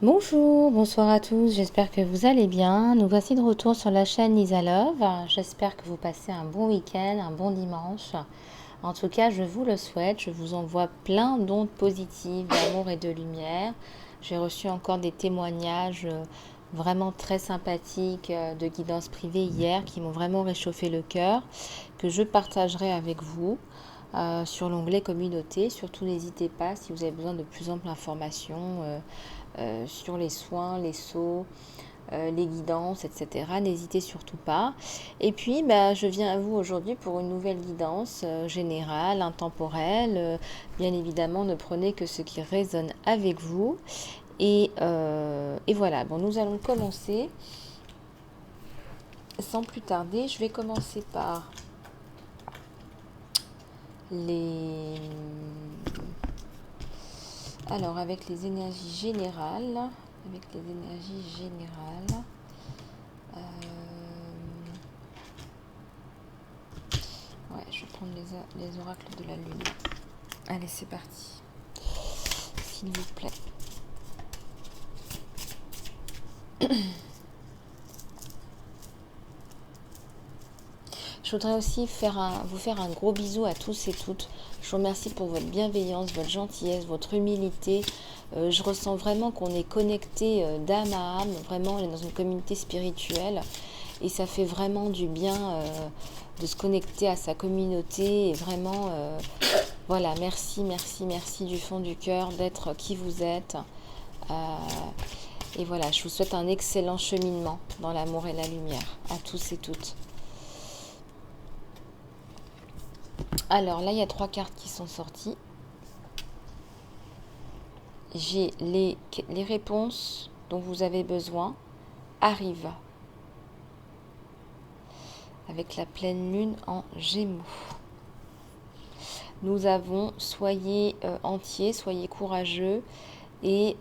Bonjour, bonsoir à tous, j'espère que vous allez bien. Nous voici de retour sur la chaîne Lisa Love. J'espère que vous passez un bon week-end, un bon dimanche. En tout cas, je vous le souhaite. Je vous envoie plein d'ondes positives, d'amour et de lumière. J'ai reçu encore des témoignages vraiment très sympathiques de guidance privée hier qui m'ont vraiment réchauffé le cœur, que je partagerai avec vous. Sur l'onglet communauté. Surtout n'hésitez pas si vous avez besoin de plus amples informations sur les soins, les sauts, les guidances, etc. N'hésitez surtout pas. Et puis, je viens à vous aujourd'hui pour une nouvelle guidance générale, intemporelle. Bien évidemment, ne prenez que ce qui résonne avec vous. Et voilà, bon, nous allons commencer. Sans plus tarder, je vais commencer par les... Alors, avec les énergies générales. Avec les énergies générales. Ouais, je vais prendre les oracles de la lune. Allez, c'est parti. S'il vous plaît. Je voudrais aussi vous faire un gros bisou à tous et toutes. Je vous remercie pour votre bienveillance, votre gentillesse, votre humilité. Je ressens vraiment qu'on est connecté d'âme à âme. Vraiment, on est dans une communauté spirituelle. Et ça fait vraiment du bien de se connecter à sa communauté. Et vraiment, voilà, merci, merci, merci du fond du cœur d'être qui vous êtes. Et voilà, je vous souhaite un excellent cheminement dans l'amour et la lumière à tous et toutes. Alors là, il y a 3 cartes qui sont sorties. J'ai les réponses dont vous avez besoin arrivent avec la pleine lune en Gémeaux. Nous avons soyez entiers, soyez courageux et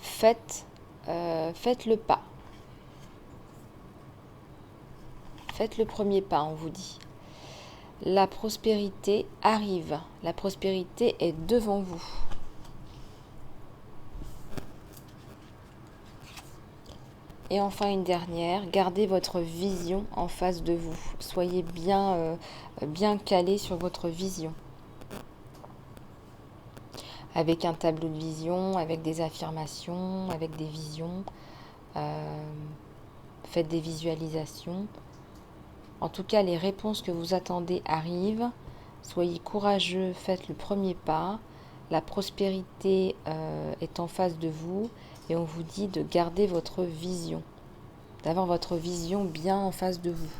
faites le pas. Faites le premier pas, on vous dit. La prospérité arrive. La prospérité est devant vous. Et enfin une dernière, gardez votre vision en face de vous. Soyez bien calé sur votre vision. Avec un tableau de vision, avec des affirmations, avec des visions. Faites des visualisations. En tout cas, les réponses que vous attendez arrivent. Soyez courageux, faites le premier pas. La prospérité est en face de vous et on vous dit de garder votre vision, d'avoir votre vision bien en face de vous.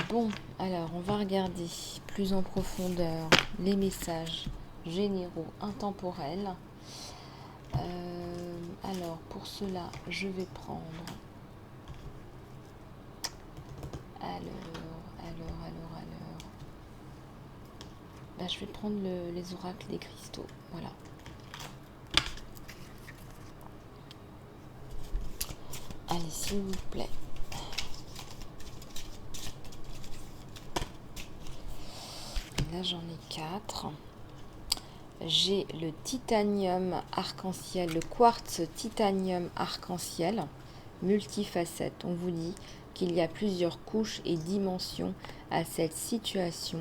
Bon, alors on va regarder plus en profondeur les messages généraux intemporels. Alors pour cela, je vais prendre... je vais prendre les oracles des cristaux. Voilà. Allez, s'il vous plaît. Là, j'en ai 4. J'ai le titanium arc-en-ciel, le quartz titanium arc-en-ciel, multifacette. On vous dit qu'il y a plusieurs couches et dimensions à cette situation.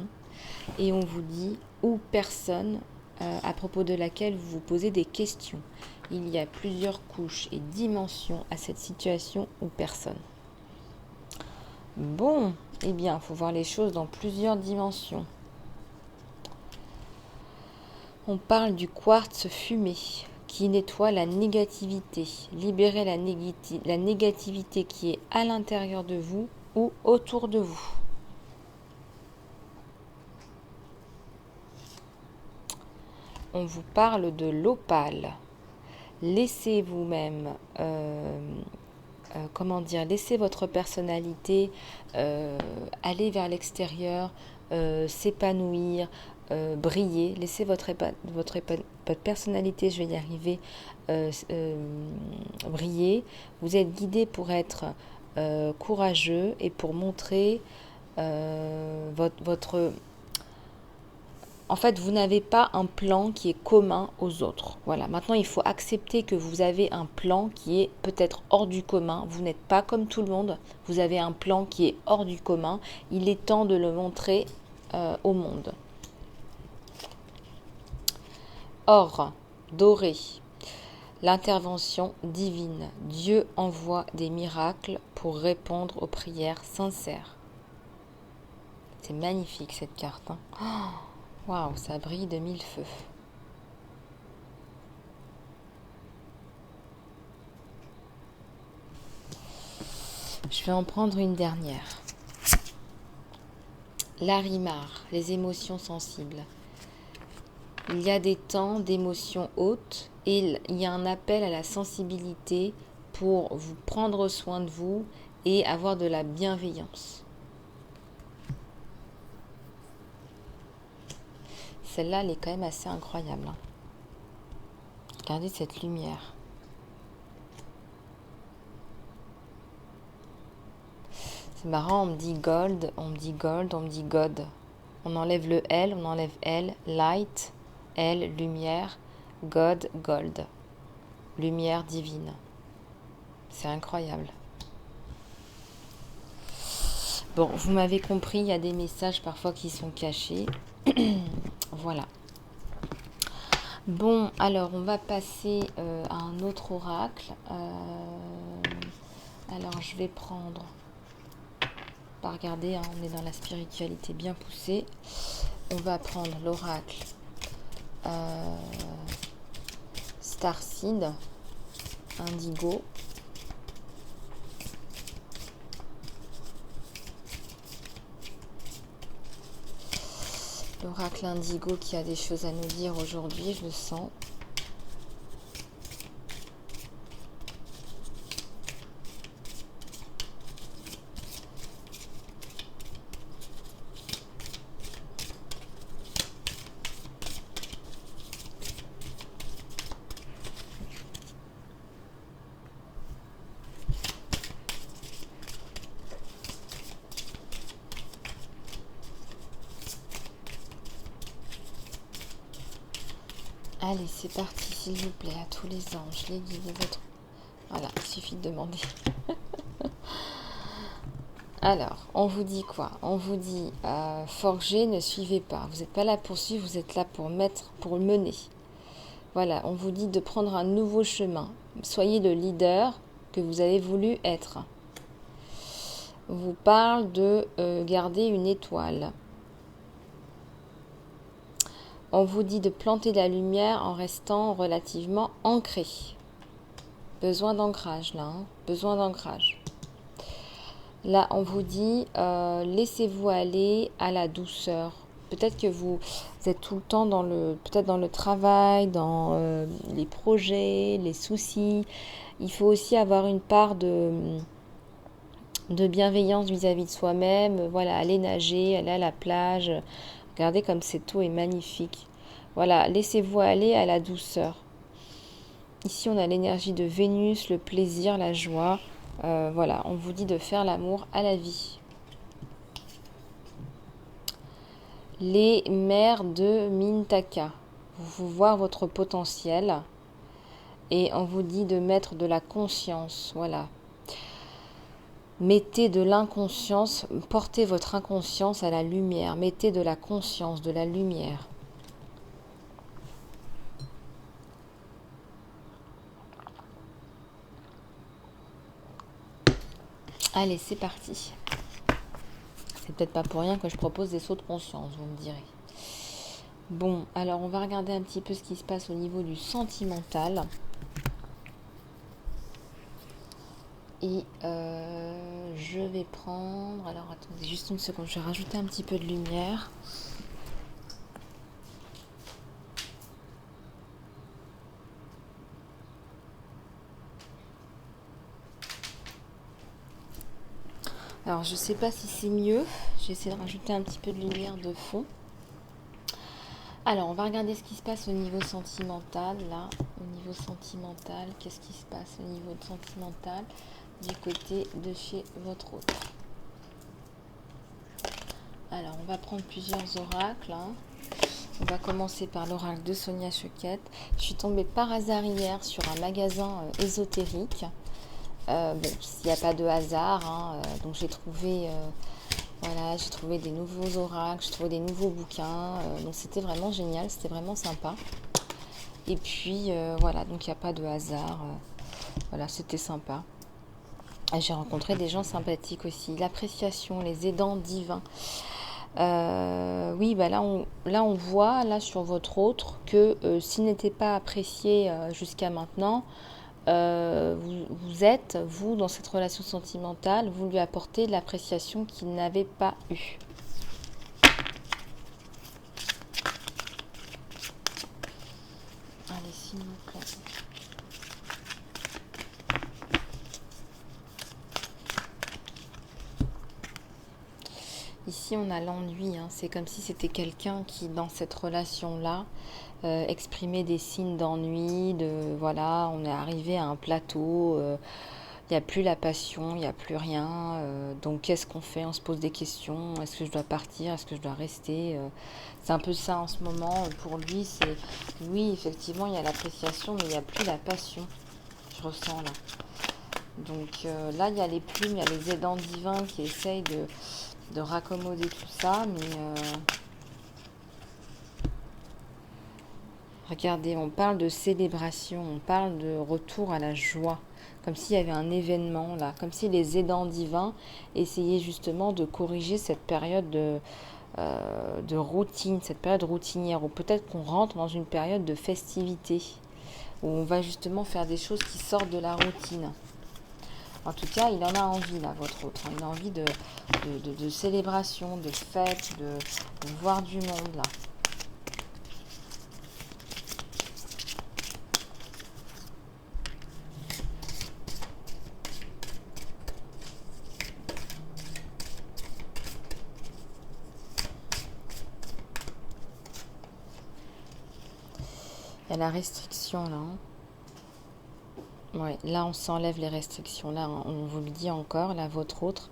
Et on vous dit ou personne à propos de laquelle vous vous posez des questions. Il y a plusieurs couches et dimensions à cette situation ou personne. Bon, eh bien, il faut voir les choses dans plusieurs dimensions. On parle du quartz fumé qui nettoie la négativité. Libérer la négativité qui est à l'intérieur de vous ou autour de vous. On vous parle de l'opale. Laissez vous-même, laissez votre personnalité aller vers l'extérieur, s'épanouir, briller. Laissez votre personnalité, je vais y arriver, briller. Vous êtes guidé pour être courageux et pour montrer votre En fait, vous n'avez pas un plan qui est commun aux autres. Voilà, maintenant il faut accepter que vous avez un plan qui est peut-être hors du commun. Vous n'êtes pas comme tout le monde. Vous avez un plan qui est hors du commun. Il est temps de le montrer au monde. Or, doré, l'intervention divine. Dieu envoie des miracles pour répondre aux prières sincères. C'est magnifique cette carte. Waouh, ça brille de mille feux. Je vais en prendre une dernière. Larimar, les émotions sensibles. Il y a des temps d'émotions hautes et il y a un appel à la sensibilité pour vous prendre soin de vous et avoir de la bienveillance. Celle-là, elle est quand même assez incroyable. Regardez cette lumière. C'est marrant, on me dit gold, on me dit gold, on me dit God. On enlève le L, on enlève L, light, L, lumière, God, gold. Lumière divine. C'est incroyable. Bon, vous m'avez compris, il y a des messages parfois qui sont cachés. Voilà. Bon, alors on va passer à un autre oracle. Alors je vais prendre, pas regarder, hein, on est dans la spiritualité bien poussée. On va prendre l'oracle Starseed, Indigo. L'oracle Indigo qui a des choses à nous dire aujourd'hui, je le sens. Allez, c'est parti, s'il vous plaît, à tous les anges, les guides, votre... Voilà, il suffit de demander. Alors, on vous dit quoi? On vous dit, forger, ne suivez pas. Vous n'êtes pas là pour suivre, vous êtes là pour mener. Voilà, on vous dit de prendre un nouveau chemin. Soyez le leader que vous avez voulu être. On vous parle de garder une étoile. On vous dit de planter la lumière en restant relativement ancré. Besoin d'ancrage là, hein, besoin d'ancrage. Là, on vous dit, laissez-vous aller à la douceur. Peut-être que vous êtes tout le temps peut-être dans le travail, dans les projets, les soucis. Il faut aussi avoir une part de bienveillance vis-à-vis de soi-même. Voilà, aller nager, aller à la plage. Regardez comme cette eau est magnifique. Voilà, laissez-vous aller à la douceur. Ici, on a l'énergie de Vénus, le plaisir, la joie. Voilà, on vous dit de faire l'amour à la vie. Les mères de Mintaka. Vous voir votre potentiel. Et on vous dit de mettre de la conscience. Voilà. Mettez de l'inconscience, portez votre inconscience à la lumière. Mettez de la conscience, de la lumière. Allez, c'est parti. C'est peut-être pas pour rien que je propose des sauts de conscience, vous me direz. Bon, alors on va regarder un petit peu ce qui se passe au niveau du sentimental. Et je vais prendre... Alors attendez juste une seconde, je vais rajouter un petit peu de lumière. Alors, je ne sais pas si c'est mieux. J'essaie de rajouter un petit peu de lumière de fond. Alors, on va regarder ce qui se passe au niveau sentimental. Là, au niveau sentimental, qu'est-ce qui se passe au niveau sentimental du côté de chez votre autre? Alors, on va prendre plusieurs oracles. On va commencer par l'oracle de Sonia Choquette. Je suis tombée par hasard hier sur un magasin ésotérique. Bon, il n'y a pas de hasard, hein, donc j'ai trouvé, voilà, j'ai trouvé des nouveaux oracles, j'ai trouvé des nouveaux bouquins. Donc c'était vraiment génial, c'était vraiment sympa. Et puis voilà, donc il n'y a pas de hasard. Voilà, c'était sympa. J'ai rencontré des gens sympathiques aussi. L'appréciation, les aidants divins. Oui, bah là on voit là sur votre autre que s'il n'était pas apprécié jusqu'à maintenant, vous êtes, vous, dans cette relation sentimentale, vous lui apportez de l'appréciation qu'il n'avait pas eue. Allez, s'il vous plaît. Ici, on a l'ennui, hein. C'est comme si c'était quelqu'un qui, dans cette relation-là, exprimait des signes d'ennui, de voilà, on est arrivé à un plateau, il n'y a plus la passion, il n'y a plus rien. Donc, qu'est-ce qu'on fait? On se pose des questions. Est-ce que je dois partir? Est-ce que je dois rester? C'est un peu ça en ce moment. Pour lui, c'est oui, effectivement, il y a l'appréciation, mais il n'y a plus la passion. Je ressens là. Donc là, il y a les plumes, il y a les aidants divins qui essayent de raccommoder tout ça, mais regardez, on parle de célébration, on parle de retour à la joie, comme s'il y avait un événement là, comme si les aidants divins essayaient justement de corriger cette période de routine, cette période routinière, ou peut-être qu'on rentre dans une période de festivité, où on va justement faire des choses qui sortent de la routine. En tout cas, il en a envie, là, votre autre. Il a envie de célébration, de fête, de voir du monde, là. Il y a la restriction, là. Hein. Ouais, là, on s'enlève les restrictions. Là, on vous le dit encore, là, votre autre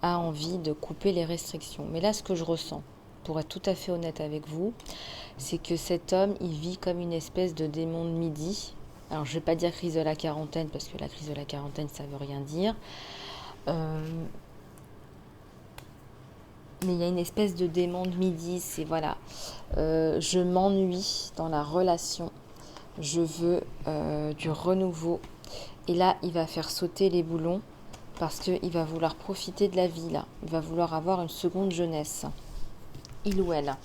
a envie de couper les restrictions. Mais là, ce que je ressens, pour être tout à fait honnête avec vous, c'est que cet homme, il vit comme une espèce de démon de midi. Alors, je ne vais pas dire crise de la quarantaine, parce que la crise de la quarantaine, ça ne veut rien dire. Mais il y a une espèce de démon de midi, c'est voilà, je m'ennuie dans la relation, je veux du renouveau. Et là, il va faire sauter les boulons parce qu'il va vouloir profiter de la vie, là. Il va vouloir avoir une seconde jeunesse. Il ou elle.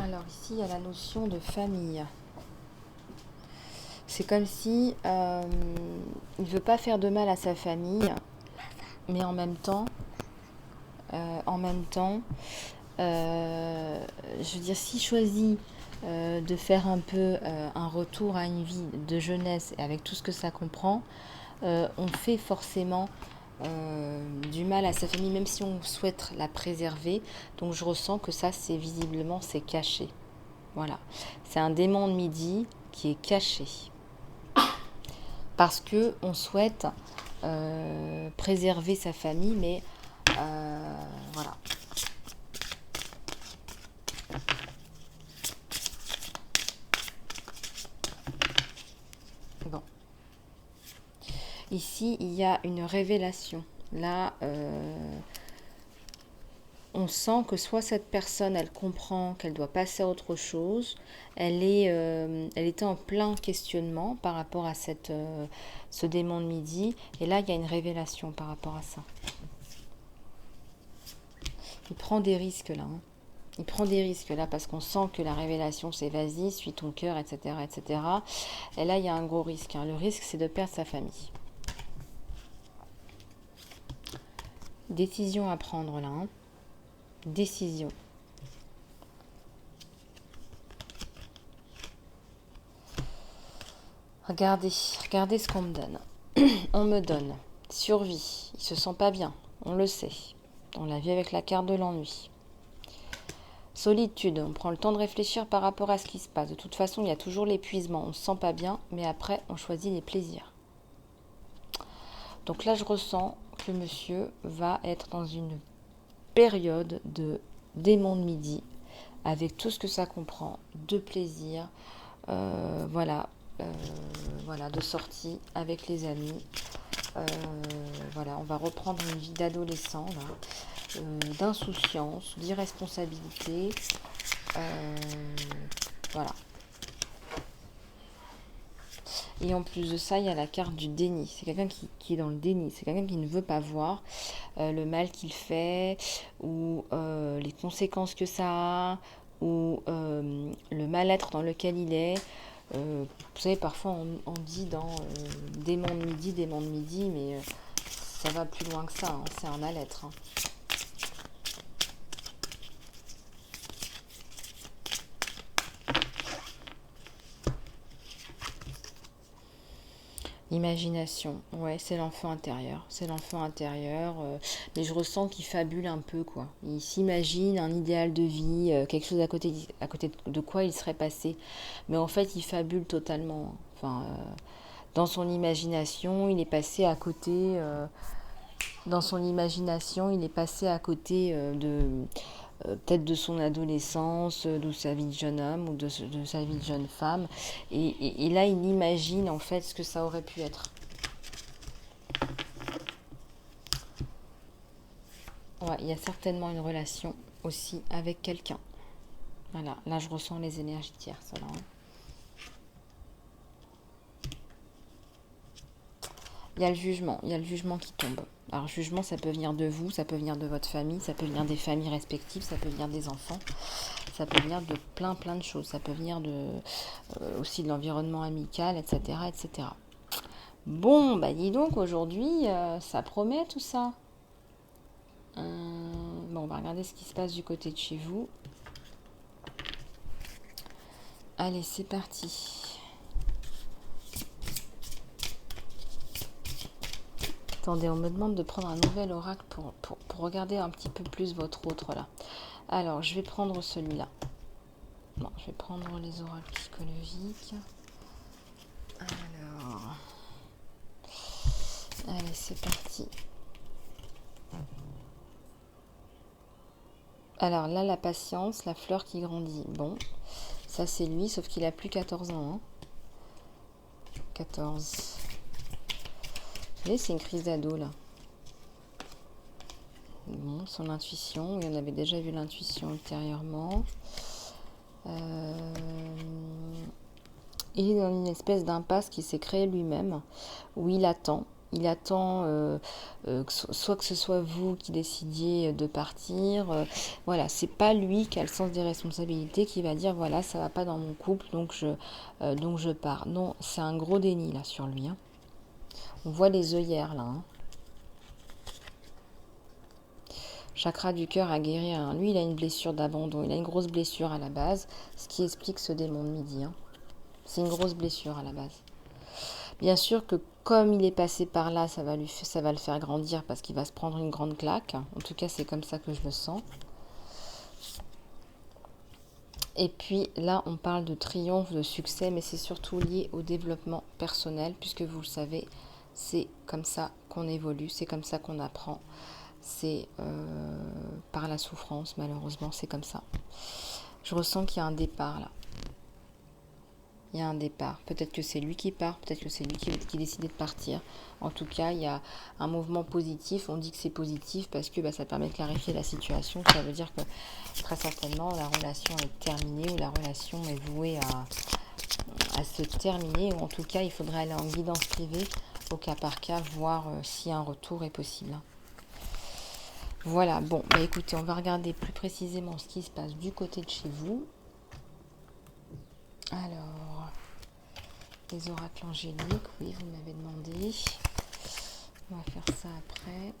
Alors ici, il y a la notion de famille. C'est comme si il ne veut pas faire de mal à sa famille, mais en même temps, je veux dire, s'il choisit de faire un peu un retour à une vie de jeunesse et avec tout ce que ça comprend, on fait forcément du mal à sa famille, même si on souhaite la préserver. Donc je ressens que ça, c'est visiblement, c'est caché. Voilà. C'est un démon de midi qui est caché. Parce que on souhaite préserver sa famille, mais voilà. Bon. Ici, il y a une révélation. Là, on sent que soit cette personne, elle comprend qu'elle doit passer à autre chose, elle était en plein questionnement par rapport à ce démon de midi, et là, il y a une révélation par rapport à ça. Il prend des risques là. Hein. Il prend des risques là parce qu'on sent que la révélation c'est vas-y, suis ton cœur, etc., etc. Et là, il y a un gros risque. Le risque, c'est de perdre sa famille. Décision à prendre là. Décision. Regardez ce qu'on me donne. On me donne survie. Il se sent pas bien, on le sait. On l'a vu avec la carte de l'ennui. Solitude, on prend le temps de réfléchir par rapport à ce qui se passe. De toute façon, il y a toujours l'épuisement. On ne se sent pas bien, mais après, on choisit les plaisirs. Donc là, je ressens que monsieur va être dans une période de démon de midi, avec tout ce que ça comprend, de plaisir, voilà, de sortie avec les amis. Voilà, on va reprendre une vie d'adolescent, d'insouciance, d'irresponsabilité. Voilà. Et en plus de ça, il y a la carte du déni. C'est quelqu'un qui est dans le déni. C'est quelqu'un qui ne veut pas voir le mal qu'il fait ou les conséquences que ça a ou le mal-être dans lequel il est. Vous savez, parfois on dit dans démon de midi, mais ça va plus loin que ça. C'est un mal-être. Imagination, ouais, c'est l'enfant intérieur. Mais je ressens qu'il fabule un peu, quoi. Il s'imagine un idéal de vie, quelque chose à côté de quoi il serait passé. Mais en fait, il fabule totalement. Enfin, dans son imagination, il est passé à côté. De peut-être de son adolescence, de sa vie de jeune homme ou de sa vie de jeune femme. Et là, il imagine en fait ce que ça aurait pu être. Ouais, il y a certainement une relation aussi avec quelqu'un. Voilà, là je ressens les énergies tierces. Alors, il y a le jugement qui tombe. Alors, jugement, ça peut venir de vous, ça peut venir de votre famille, ça peut venir des familles respectives, ça peut venir des enfants, ça peut venir de plein de choses. Ça peut venir aussi de l'environnement amical, etc., etc. Bon, bah dis donc, aujourd'hui, ça promet tout ça. Bon, on va regarder ce qui se passe du côté de chez vous. Allez, c'est parti. Attendez, on me demande de prendre un nouvel oracle pour regarder un petit peu plus votre autre là. Alors, je vais prendre celui-là. Non, je vais prendre les oracles psychologiques. Alors, allez, c'est parti. Alors là, la patience, la fleur qui grandit. Bon, ça c'est lui, sauf qu'il a plus 14 ans. Hein. 14. Vous voyez, c'est une crise d'ado là. Bon, son intuition, il en avait déjà vu l'intuition ultérieurement. Il est dans une espèce d'impasse qui s'est créée lui-même, où il attend. Il attend soit que ce soit vous qui décidiez de partir. Voilà, c'est pas lui qui a le sens des responsabilités qui va dire voilà, ça va pas dans mon couple, donc je pars. Non, c'est un gros déni là sur lui. Hein. On voit les œillères là. Hein. Chakra du cœur à guérir. Hein. Lui, il a une blessure d'abandon. Il a une grosse blessure à la base, ce qui explique ce démon de midi. Hein. C'est une grosse blessure à la base. Bien sûr que comme il est passé par là, ça va le faire grandir parce qu'il va se prendre une grande claque. En tout cas, c'est comme ça que je le sens. Et puis là, on parle de triomphe, de succès, mais c'est surtout lié au développement personnel, puisque vous le savez, c'est comme ça qu'on évolue, c'est comme ça qu'on apprend. C'est par la souffrance, malheureusement, c'est comme ça. Je ressens qu'il y a un départ là. Il y a un départ. Peut-être que c'est lui qui part, peut-être que c'est lui qui décide de partir. En tout cas, il y a un mouvement positif. On dit que c'est positif parce que ça permet de clarifier la situation. Ça veut dire que très certainement, la relation est terminée ou la relation est vouée à se terminer. Ou en tout cas, il faudrait aller en guidance privée au cas par cas, voir si un retour est possible. Voilà, bon, bah écoutez, on va regarder plus précisément ce qui se passe du côté de chez vous. Alors, les oracles angéliques, oui, vous m'avez demandé. On va faire ça après.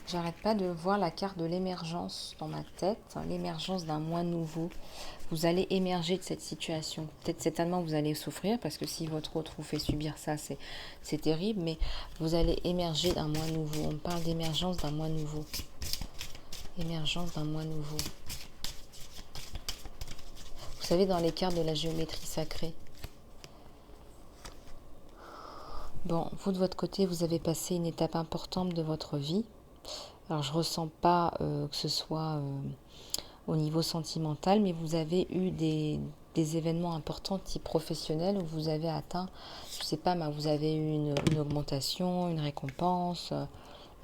J'arrête pas de voir la carte de l'émergence dans ma tête, l'émergence d'un moi nouveau. Vous allez émerger de cette situation. Peut-être certainement vous allez souffrir parce que si votre autre vous fait subir ça, c'est terrible, mais vous allez émerger d'un moi nouveau. On parle d'émergence d'un moi nouveau. Émergence d'un moi nouveau. Vous savez, dans les cartes de la géométrie sacrée, bon, vous de votre côté, vous avez passé une étape importante de votre vie. Alors, je ne ressens pas que ce soit au niveau sentimental, mais vous avez eu des événements importants type professionnel où vous avez atteint, je ne sais pas, mais vous avez eu une augmentation, une récompense,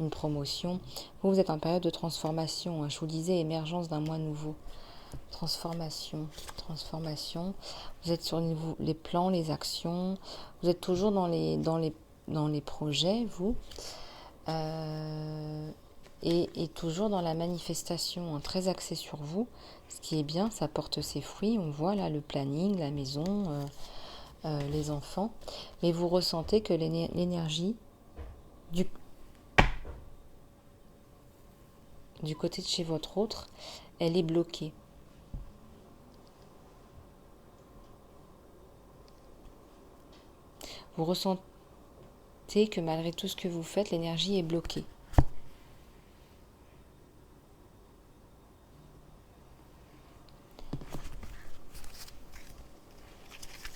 une promotion. Vous êtes en période de transformation. Hein. Je vous disais, émergence d'un moi nouveau. Transformation, transformation. Vous êtes sur les plans, les actions. Vous êtes toujours dans les projets, vous. Et toujours dans la manifestation, hein, très axé sur vous. Ce qui est bien, ça porte ses fruits. On voit là le planning, la maison, les enfants. Mais vous ressentez que l'énergie du côté de chez votre autre, elle est bloquée. Vous ressentez que malgré tout ce que vous faites, l'énergie est bloquée.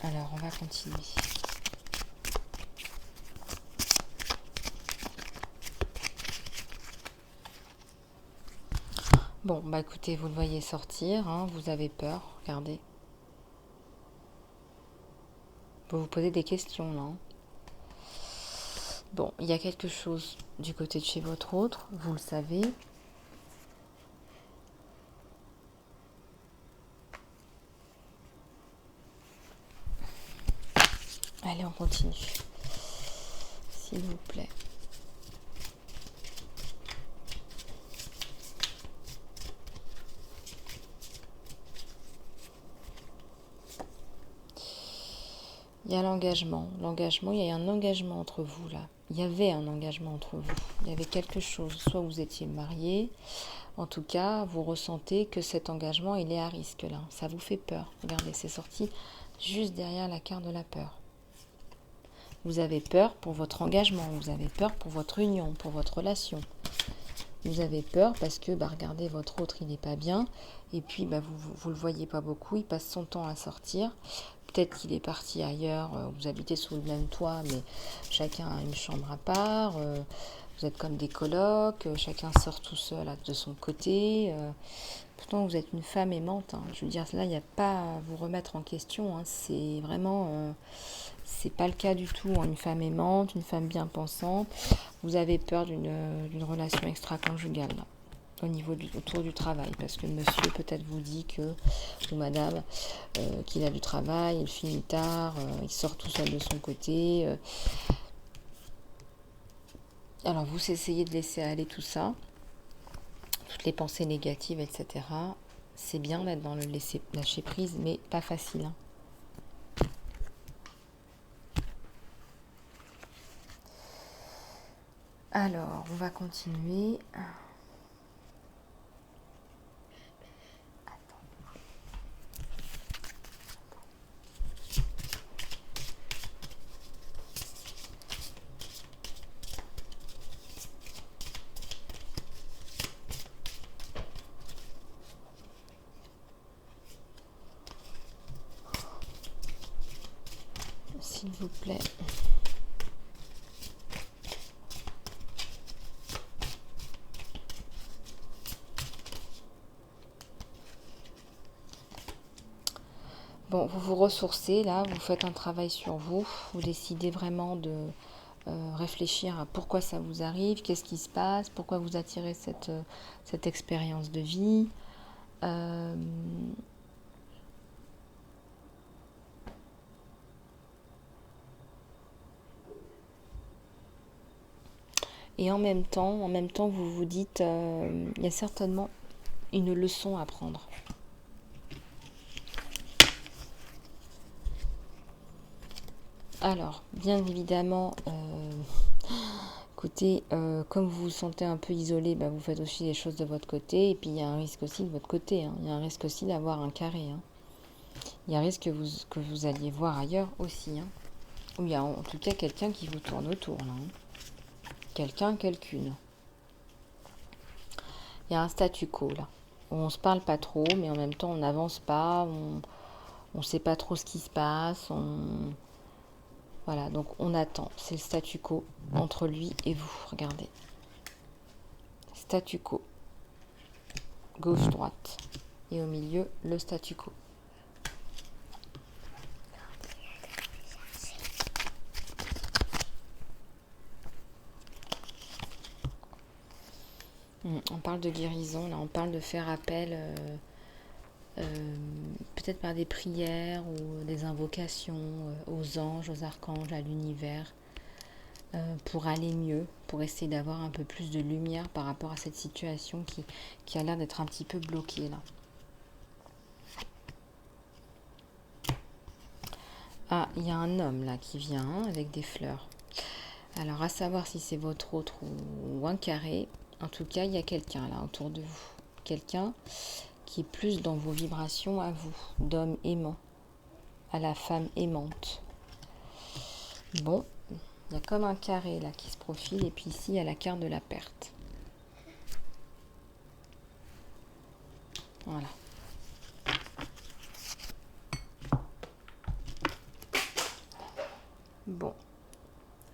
Alors, on va continuer. Bon, bah écoutez, vous le voyez sortir, hein, vous avez peur, regardez. Vous vous posez des questions là. Hein. Bon, il y a quelque chose du côté de chez votre autre, vous le savez. Allez, on continue. S'il vous plaît. Il y a l'engagement. L'engagement, il y a un engagement entre vous là. Il y avait un engagement entre vous. Il y avait quelque chose. Soit vous étiez mariés. En tout cas, vous ressentez que cet engagement, il est à risque là. Ça vous fait peur. Regardez, c'est sorti juste derrière la carte de la peur. Vous avez peur pour votre engagement. Vous avez peur pour votre union, pour votre relation. Vous avez peur parce que, regardez, votre autre, il n'est pas bien. Et puis, vous le voyez pas beaucoup. Il passe son temps à sortir. Peut-être qu'il est parti ailleurs. Vous habitez sous le même toit, mais chacun a une chambre à part. Vous êtes comme des colocs. Chacun sort tout seul de son côté. Pourtant, vous êtes une femme aimante. Hein. Je veux dire, là, il n'y a pas à vous remettre en question. Hein. C'est vraiment... c'est pas le cas du tout. Hein. Une femme aimante, une femme bien pensante. Vous avez peur d'une relation extra-conjugale là, autour du travail, parce que monsieur peut-être vous dit que, ou madame, qu'il a du travail, il finit tard, il sort tout seul de son côté. Alors vous essayez de laisser aller tout ça, toutes les pensées négatives, etc. C'est bien d'être dans le lâcher prise, mais pas facile. Hein. Alors, on va continuer. S'il vous plaît. Bon, vous vous ressourcez là, vous faites un travail sur vous, vous décidez vraiment de réfléchir à pourquoi ça vous arrive, qu'est-ce qui se passe, pourquoi vous attirez cette expérience de vie. Euh, Et en même temps, vous vous dites, il y a certainement une leçon à prendre. Alors, bien évidemment, écoutez, comme vous vous sentez un peu isolé, bah, vous faites aussi les choses de votre côté. Et puis, il y a un risque aussi de votre côté. Hein. Il y a un risque aussi d'avoir un carré. Hein. Il y a un risque que vous alliez voir ailleurs aussi. Hein. Ou il y a en tout cas quelqu'un qui vous tourne autour. Là, hein. Quelqu'un, quelqu'une. Il y a un statu quo là. On se parle pas trop, mais en même temps on n'avance pas, on sait pas trop ce qui se passe, voilà, donc on attend. C'est le statu quo entre lui et vous. Regardez. Statu quo. Gauche-droite. Et au milieu, le statu quo. On parle de guérison, là on parle de faire appel peut-être par des prières ou des invocations aux anges, aux archanges, à l'univers, pour aller mieux, pour essayer d'avoir un peu plus de lumière par rapport à cette situation qui a l'air d'être un petit peu bloquée là. Ah, il y a un homme là qui vient avec des fleurs. Alors à savoir si c'est votre autre ou un carré, en tout cas il y a quelqu'un là autour de vous. Quelqu'un qui est plus dans vos vibrations à vous, d'homme aimant, à la femme aimante. Bon, il y a comme un carré là qui se profile et puis ici il y a la carte de la perte. Voilà. Bon,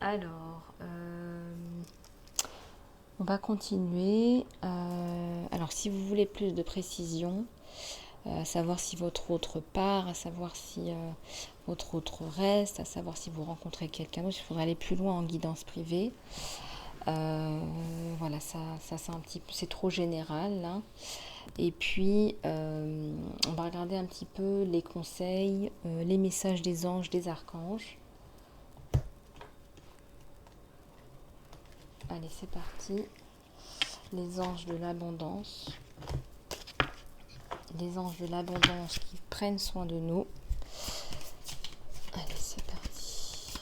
alors, on va continuer. Alors, si vous voulez plus de précision, à savoir si votre autre part, à savoir si votre autre reste, à savoir si vous rencontrez quelqu'un d'autre, il faudra aller plus loin en guidance privée. Voilà, ça c'est un petit peu, c'est trop général là. Et puis, on va regarder un petit peu les conseils, les messages des anges, des archanges. Allez, c'est parti. Les anges de l'abondance. Les anges de l'abondance qui prennent soin de nous. Allez, c'est parti.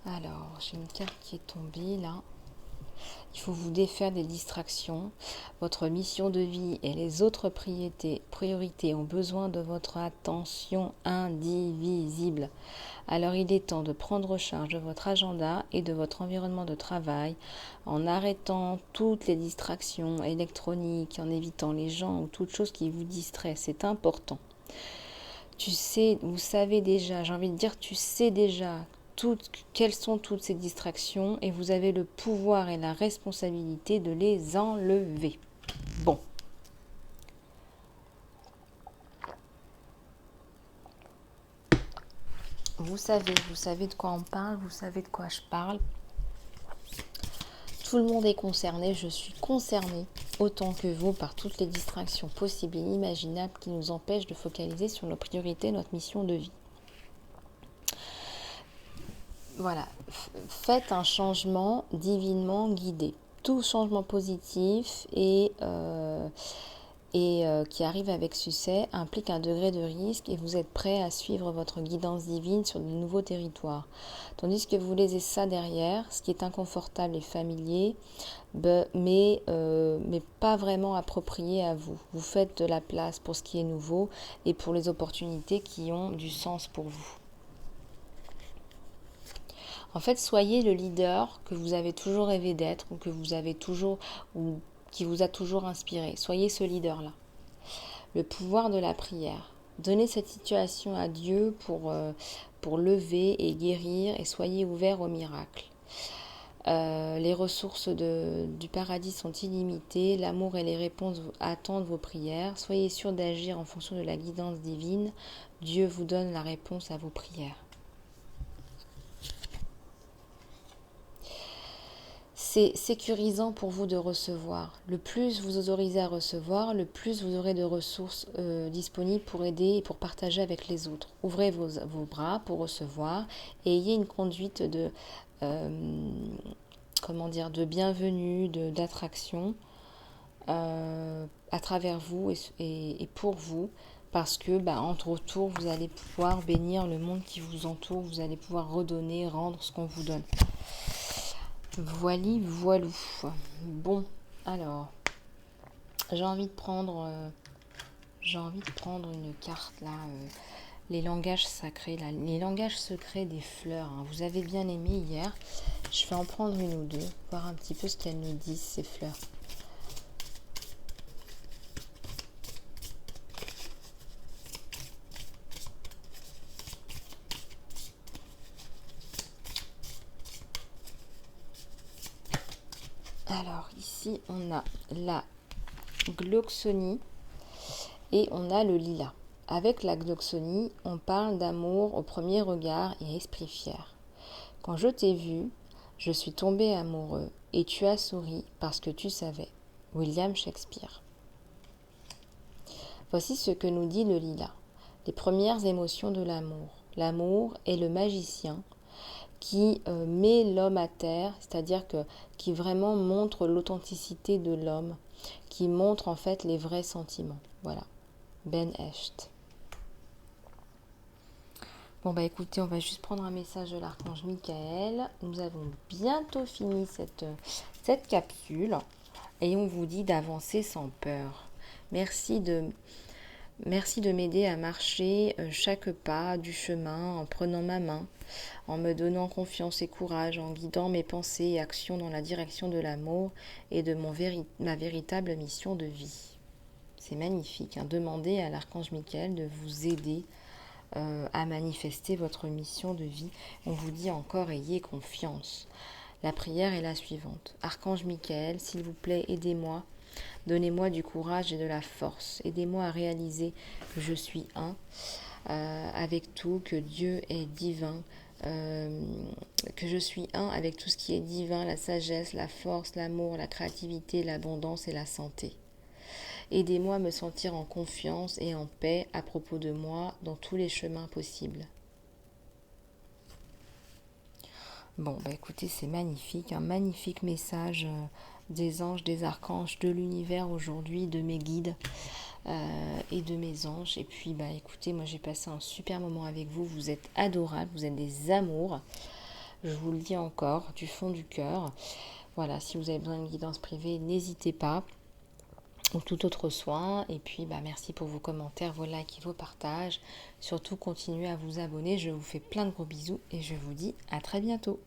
Alors, j'ai une carte qui est tombée là. Il faut vous défaire des distractions. Votre mission de vie et les autres priorités ont besoin de votre attention indivisible. Alors il est temps de prendre charge de votre agenda et de votre environnement de travail en arrêtant toutes les distractions électroniques, en évitant les gens ou toute chose qui vous distrait. C'est important. Tu sais, vous savez déjà, j'ai envie de dire, tu sais déjà quelles sont toutes ces distractions et vous avez le pouvoir et la responsabilité de les enlever. Bon. Vous savez de quoi on parle, vous savez de quoi je parle. Tout le monde est concerné, je suis concernée autant que vous par toutes les distractions possibles et imaginables qui nous empêchent de focaliser sur nos priorités, notre mission de vie. Voilà, faites un changement divinement guidé. Tout changement positif qui arrive avec succès implique un degré de risque et vous êtes prêt à suivre votre guidance divine sur de nouveaux territoires. Tandis que vous laissez ça derrière, ce qui est inconfortable et familier, mais pas vraiment approprié à vous. Vous faites de la place pour ce qui est nouveau et pour les opportunités qui ont du sens pour vous. En fait, soyez le leader que vous avez toujours rêvé d'être ou que vous avez toujours ou qui vous a toujours inspiré. Soyez ce leader-là. Le pouvoir de la prière. Donnez cette situation à Dieu pour lever et guérir et soyez ouverts au miracle. Les ressources du paradis sont illimitées. L'amour et les réponses attendent vos prières. Soyez sûr d'agir en fonction de la guidance divine. Dieu vous donne la réponse à vos prières. c'est sécurisant pour vous de recevoir. Le plus vous autorisez à recevoir, le plus vous aurez de ressources disponibles pour aider et pour partager avec les autres. Ouvrez vos bras pour recevoir et ayez une conduite de, de bienvenue, d'attraction à travers vous et pour vous. Parce que, entre retour, vous allez pouvoir bénir le monde qui vous entoure, vous allez pouvoir redonner, rendre ce qu'on vous donne. Voili, voilou. Bon, alors, j'ai envie de prendre une carte là, les langages sacrés, là, les langages secrets des fleurs. Hein. Vous avez bien aimé hier. Je vais en prendre une ou deux, voir un petit peu ce qu'elles nous disent ces fleurs. Alors ici on a la gloxonie et on a le lilas. Avec la gloxonie, on parle d'amour au premier regard et esprit fier. Quand je t'ai vu, je suis tombé amoureux et tu as souri parce que tu savais. William Shakespeare. Voici ce que nous dit le lilas. Les premières émotions de l'amour. L'amour est le magicien qui met l'homme à terre, c'est-à-dire qui vraiment montre l'authenticité de l'homme, qui montre en fait les vrais sentiments. Voilà, Ben Hecht. Bon écoutez, on va juste prendre un message de l'archange Michael. Nous avons bientôt fini cette capsule et on vous dit d'avancer sans peur. Merci de m'aider à marcher chaque pas du chemin en prenant ma main, en me donnant confiance et courage, en guidant mes pensées et actions dans la direction de l'amour et de ma véritable mission de vie. C'est magnifique. Hein. Demandez à l'archange Michael de vous aider à manifester votre mission de vie. On vous dit encore, ayez confiance. La prière est la suivante. Archange Michael, s'il vous plaît, aidez-moi. Donnez-moi du courage et de la force. Aidez-moi à réaliser que je suis un avec tout, que Dieu est divin, que je suis un avec tout ce qui est divin, la sagesse, la force, l'amour, la créativité, l'abondance et la santé. Aidez-moi à me sentir en confiance et en paix à propos de moi dans tous les chemins possibles. Bon, écoutez, c'est magnifique, un magnifique message des anges, des archanges, de l'univers aujourd'hui, de mes guides et de mes anges. Et puis, écoutez, moi j'ai passé un super moment avec vous, vous êtes adorables, vous êtes des amours. Je vous le dis encore, du fond du cœur. Voilà, si vous avez besoin d'une guidance privée, n'hésitez pas. Ou tout autre soin. Et puis, merci pour vos commentaires, vos likes et vos partages. Surtout, continuez à vous abonner. Je vous fais plein de gros bisous et je vous dis à très bientôt.